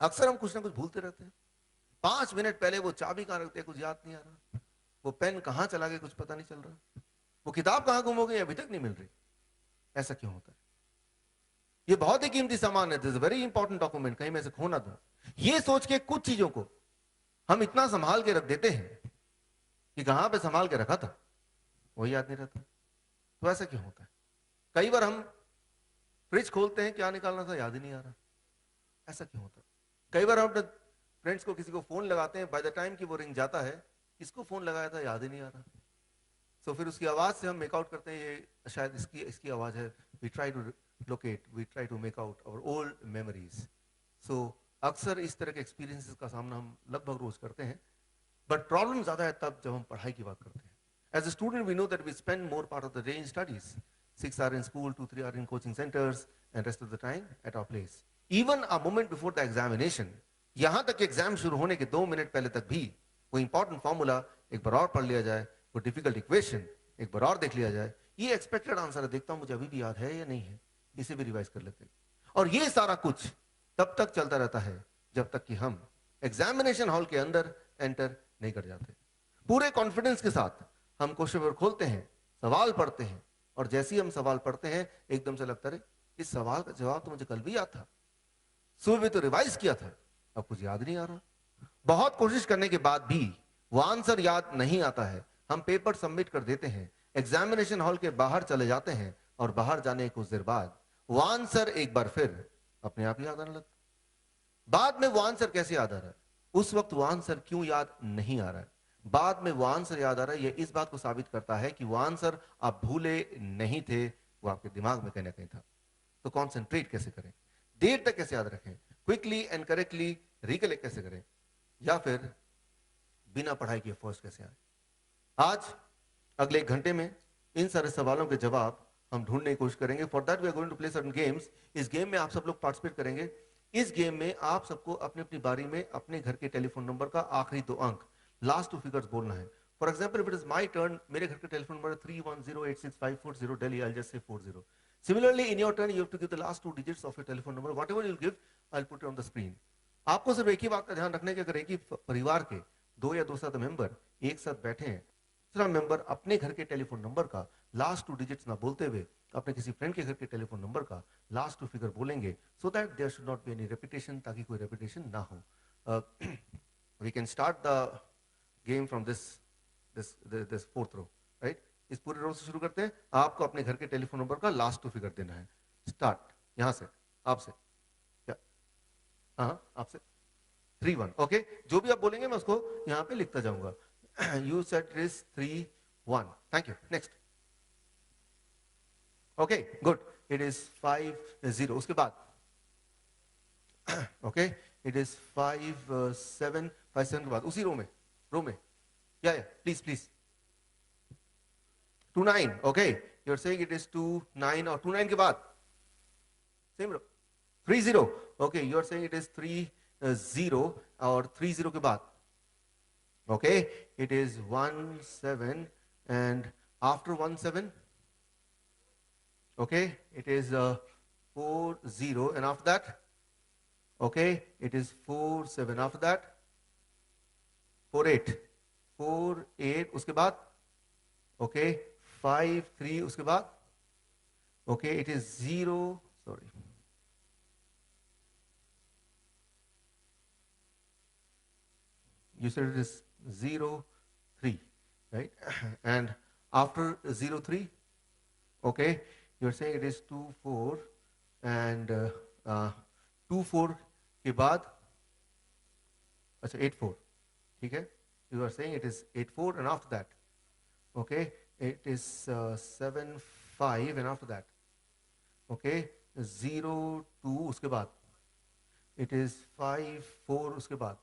अक्सर हम कुछ ना कुछ भूलते रहते हैं। 5 मिनट पहले वो चाबी कहाँ रखते हैं कुछ याद नहीं आ रहा, वो पेन कहाँ चला गया कुछ पता नहीं चल रहा, वो किताब कहाँ गुम हो गई अभी तक नहीं मिल रही। ऐसा क्यों होता है? ये बहुत ही कीमती सामान है, दिस वेरी इंपॉर्टेंट डॉक्यूमेंट, कहीं मैं इसे खो ना दूं। ये सोच के कुछ चीजों को हम इतना संभाल के रख देते हैं कि कहां पे संभाल के रखा था वही याद नहीं रहता। तो ऐसा क्यों होता है? कई बार हम फ्रिज खोलते हैं, क्या निकालना था याद ही नहीं आ रहा। ऐसा क्यों होता है? कई बार हम अपने फ्रेंड्स को किसी को फोन लगाते हैं, बाय द टाइम कि वो रिंग जाता है, किसको फोन लगाया था याद ही नहीं आ रहा। सो फिर उसकी आवाज से हम मेक आउट करते हैं ये शायद इसकी इसकी आवाज है। We try to locate, we try to make out our old memories. So अक्सर इस तरह के एक्सपीरियंसेस का सामना हम लगभग रोज करते हैं। बट प्रॉब्लम ज्यादा है तब जब हम पढ़ाई की बात करते हैं। As a student we know that we spend more part of the day in studies. 6 hours in school, 2-3 hours in coaching centers, and rest of the time at our place. Even a moment before the examination, यहां तक exam शुरू होने के 2 minute पहले तक भी वो important formula एक बार और पढ़ लिया जाए, वो डिफिकल्ट इक्वेशन एक बार और देख लिया जाए, ये एक्सपेक्टेड आंसर है, देखता हूं मुझे अभी भी याद है या नहीं है, इसे भी रिवाइज कर लेते हैं। और ये सारा कुछ तब तक चलता रहता है जब तक कि हम एग्जामिनेशन हॉल के अंदर एंटर नहीं कर जाते। पूरे कॉन्फिडेंस के साथ हम क्वेश्चन पेपर खोलते हैं, सवाल पढ़ते हैं, और जैसे ही हम सवाल पढ़ते हैं एकदम से लगता है इस सवाल का जवाब तो मुझे कल भी याद था, सुबह भी तो रिवाइज किया था, अब कुछ याद नहीं आ रहा। बहुत कोशिश करने के बाद भी वो आंसर याद नहीं आता है। हम पेपर सबमिट कर देते हैं, एग्जामिनेशन हॉल के बाहर चले जाते हैं, और बाहर जाने के कुछ देर बाद वो आंसर एक बार फिर अपने आप याद आने लगता। बाद में वो आंसर कैसे याद आ रहा है, उस वक्त वो आंसर क्यों याद नहीं आ रहा है, बाद में वो आंसर याद आ रहा है, ये इस बात को साबित करता है कि वो आंसर आप भूले नहीं थे, वो आपके दिमाग में कहीं ना कहीं था। तो कॉन्सेंट्रेट कैसे करें, देर तक कैसे याद रखें, क्विकली एंड करेक्टली रिकलेक्ट कैसे करें, या फिर बिना पढ़ाई के फर्स्ट कैसे आए? आज अगले 1 घंटे में इन सारे सवालों के जवाब हम ढूंढने की कोशिश करेंगे। For that we are going to play certain games. इस गेम में आप सब लोग पार्टिसिपेट करेंगे। इस गेम में आप सबको अपनी अपनी बारी में अपने घर के टेलीफोन नंबर का आखिरी 2 अंक, लास्ट 2 फिगर्स बोलना है। For example, if it is my turn, मेरे घर का telephone number 31086540 Delhi, I'll just say 40. Similarly, in your turn, you have to give the last 2 digits of your telephone number. Whatever you'll give, I'll put it on the screen. आपको सिर्फ एक ही बात का ध्यान रखने की, अगर एक ही परिवार के 2 या 2 से ज्यादा मेंबर एक साथ बैठे हैं, दूसरा मेंबर अपने घर के टेलीफोन नंबर का लास्ट 2 डिजिट्स ना बोलते हुए अपने किसी फ्रेंड के घर के टेलीफोन नंबर का लास्ट 2 फिगर बोलेंगे, so that there should not be any repetition, ताकि कोई रेपिटेशन ना हो। We can start the game from this this this fourth row, right? इस पूरे रो से शुरू करते हैं। आपको अपने घर के टेलीफोन नंबर का लास्ट 2 फिगर देना है। स्टार्ट यहां से, आपसे क्या? हाँ, आपसे 3-1, ओके। जो भी आप बोलेंगे मैं उसको यहाँ पे लिखता जाऊंगा। You set is 3-1, thank you. Next, okay, good. It is 5-0, उसके बाद ओके, इट इज 5-7, 5-7 के बाद उसी रो में या please please 2-9, okay. You are saying it is 2-9, और 2-9 के बाद same row 3-0, okay. You are saying it is 3-0, और 3-0 के बाद okay, it is 1-7, and after 1-7, okay, it is 4-0, and after that, okay, it is 4-7, after that 4-8, 4-8 उसके बाद, okay, 5-3 उसके बाद, okay, it is 0, sorry, you said it is 0-3, right? And after 0-3, okay, you're saying it is 2-4, and 2-4 के बाद, अच्छा 8-4, ठीक है? You are saying it is 8-4, and after that, okay, it is 7-5, and after that, okay, 0-2 उसके बाद, it is 5-4 उसके बाद,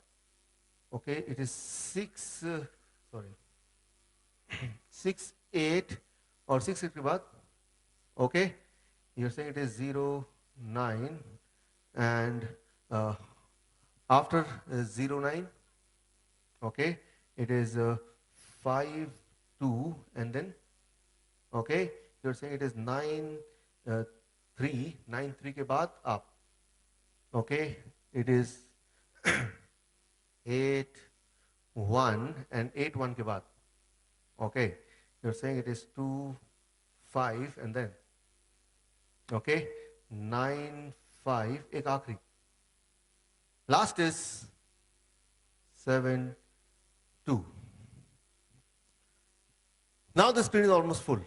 okay, it is 6, sorry, 6-8, और 6-8 के बाद, okay, you're saying it is 0-9, and after 0-9, okay, it is 5-2, and then, okay, you're saying it is 9-3, 9-3 के बाद आप, okay, it is 8 1 and 8 1 के बाद, okay, you're saying it is 2 5 and then, okay, 9 5, एक आखिरी, last is 7 2. Now the screen is almost full.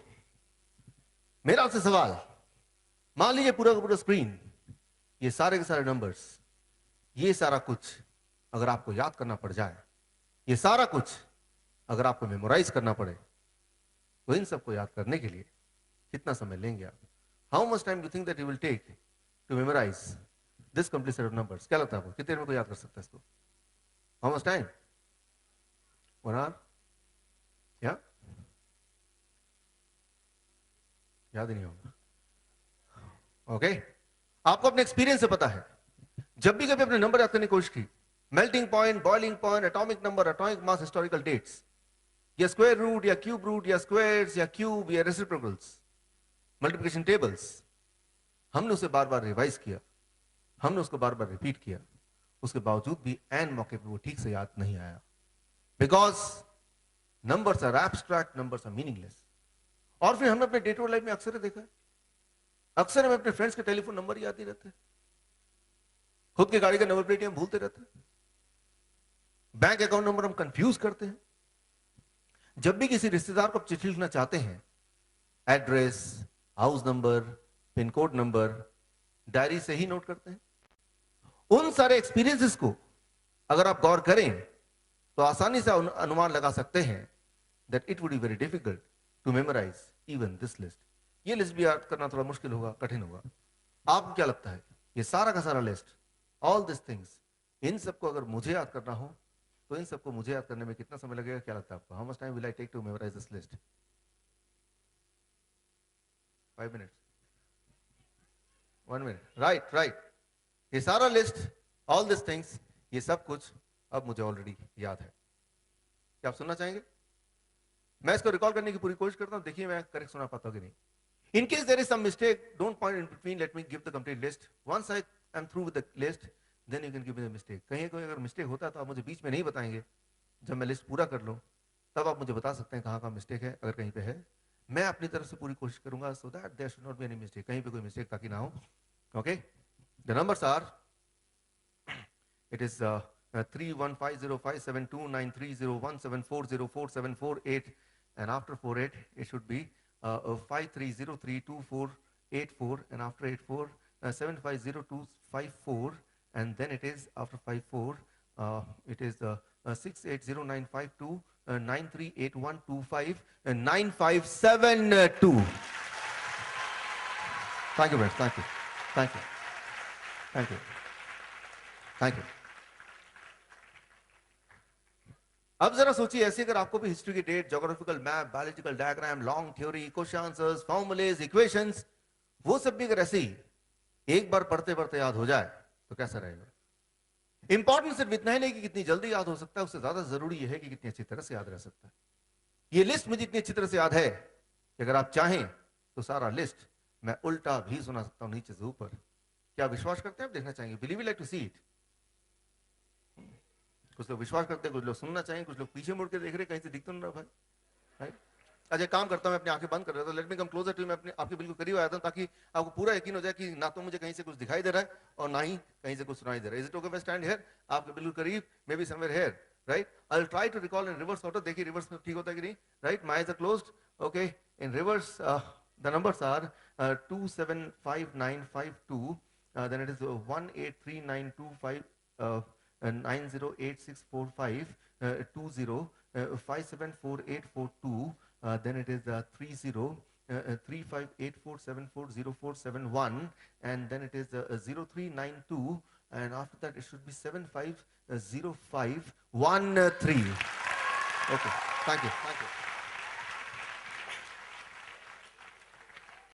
मेरा आपसे सवाल, मान लीजिए पूरा का पूरा स्क्रीन, ये सारे के सारे नंबर्स, ये सारा कुछ अगर आपको याद करना पड़ जाए, ये सारा कुछ अगर आपको मेमोराइज करना पड़े, तो इन सबको याद करने के लिए कितना समय लेंगे आप? How much time do think that you will take to memorise this complete set of numbers? क्या लगता है आपको, कितने देर में को याद कर सकता है इसको? How much time? 1 आवर? या याद ही नहीं होगा। ओके, आपको अपने एक्सपीरियंस से पता है, जब भी कभी अपने नंबर याद करने की कोशिश की, melting point, boiling point, atomic number, atomic mass, historical dates, या स्क्वायर रूट या क्यूब रूट या स्क्वायर्स या क्यूब या रेसिप्रोकल्स, मल्टीप्लिकेशन टेबल्स, हमने उसे बार बार रिवाइज किया, हमने उसको बार बार रिपीट किया, उसके बावजूद भी एन मौके पे वो ठीक से याद नहीं आया, because numbers are abstract, numbers are meaningless. और फिर हमने अपने डे टू डे लाइफ में अक्सर देखा है, अक्सर हमें अपने फ्रेंड्स के टेलीफोन नंबर याद नहीं रहते, खुद की गाड़ी का नंबर प्लेट हम भूलते रहते हैं, बैंक अकाउंट नंबर हम कंफ्यूज करते हैं। जब भी किसी रिश्तेदार को चिट्ठी लिखना चाहते हैं, address, house number, pin code number diary से ही नोट करते हैं। उन सारे एक्सपीरियंसेस को अगर आप गौर करें तो आसानी से अनुमान लगा सकते हैं that it would be very difficult to memorise even this list. ये लिस्ट भी याद करना थोड़ा मुश्किल होगा, कठिन होगा। आपको क्या लगता है, ये सारा का सारा लिस्ट, ऑल दिस थिंग्स, इन सबको अगर मुझे याद करना हो तो इन सबको मुझे याद करने में कितना समय लगेगा? क्या लगता है आपको? How much time will I take to memorise this list? 5 minutes? 1 minute? Right right. ये सारा लिस्ट, ऑल दिस थिंग्स, ये सब कुछ अब मुझे ऑलरेडी याद है। क्या आप सुनना चाहेंगे? मैं इसको रिकॉल करने की पूरी कोशिश करता हूं, देखिए मैं करेक्ट सुना पाता हूं कि नहीं। In case there is some mistake, don't point in between, let me give the complete list. Once I am through with the list, then you can give me the mistake. कहीं कोई अगर mistake होता है तो आप मुझे बीच में नहीं बताएंगे, जब मैं लिस्ट पूरा कर लूं तब आप मुझे बता सकते हैं कहाँ कहाँ मिस्टेक है, अगर कहीं पे है। मैं अपनी तरफ से पूरी कोशिश करूंगा so that there should not be any mistake, कहीं पे कोई मिस्टेक ताकि ना हो। Okay? The numbers are, it is 315057293017404748, and after 48 it should be 53032484, and after 84 750254, and then it is after 54 it is 680952 938125 9572. Thank you very much. Thank you. Thank you. Thank you. Thank you. अब जरा सोचिए, ऐसे अगर आपको भी history की date, geographical map, biological diagram, long theory, question answers, formulae, equations, वो सब भी अगर ऐसे ही एक बार पढ़ते पढ़ते याद हो जाए तो कैसा रहेगा? इंपॉर्टेंट सिर्फ इतना ही नहीं कि कितनी जल्दी याद हो सकता है, उससे ज्यादा जरूरी यह है कि कितनी अच्छी तरह से याद रह सकता है। ये लिस्ट मुझे इतनी अच्छी तरह से याद है कि अगर आप चाहें तो सारा लिस्ट मैं उल्टा भी सुना सकता हूं, नीचे से ऊपर। क्या विश्वास करते हैं आप? देखना चाहेंगे? Believe you like to see it? कुछ लोग विश्वास करते हैं, कुछ लोग सुनना चाहेंगे, कुछ लोग पीछे मुड़ के देख रहे, कहीं से दिख तो नहीं रहा भाई, राइट? अच्छा, काम करता हूं, मैं अपनी आंखें बंद कर रहा था, let me come closer to, मैं अपने आपके बिल्कुल करीब आया था ताकि आपको पूरा यकीन हो जाए कि ना तो मुझे कहीं से कुछ दिखाई दे रहा है और ना ही कहीं से कुछ सुनाई दे रहा है। इज इट ओके, मैं स्टैंड हियर, आपके बिल्कुल करीब, maybe somewhere here, right? I will try to recall in reverse order. देखिए रिवर्स में ठीक होता है कि नहीं, right? My eyes are closed, okay. In reverse the numbers are 275952, then it is 183925 908645 20 574842, then it is 30 3584740471, and then it is 0392, and after that it should be 750513. Okay, thank you.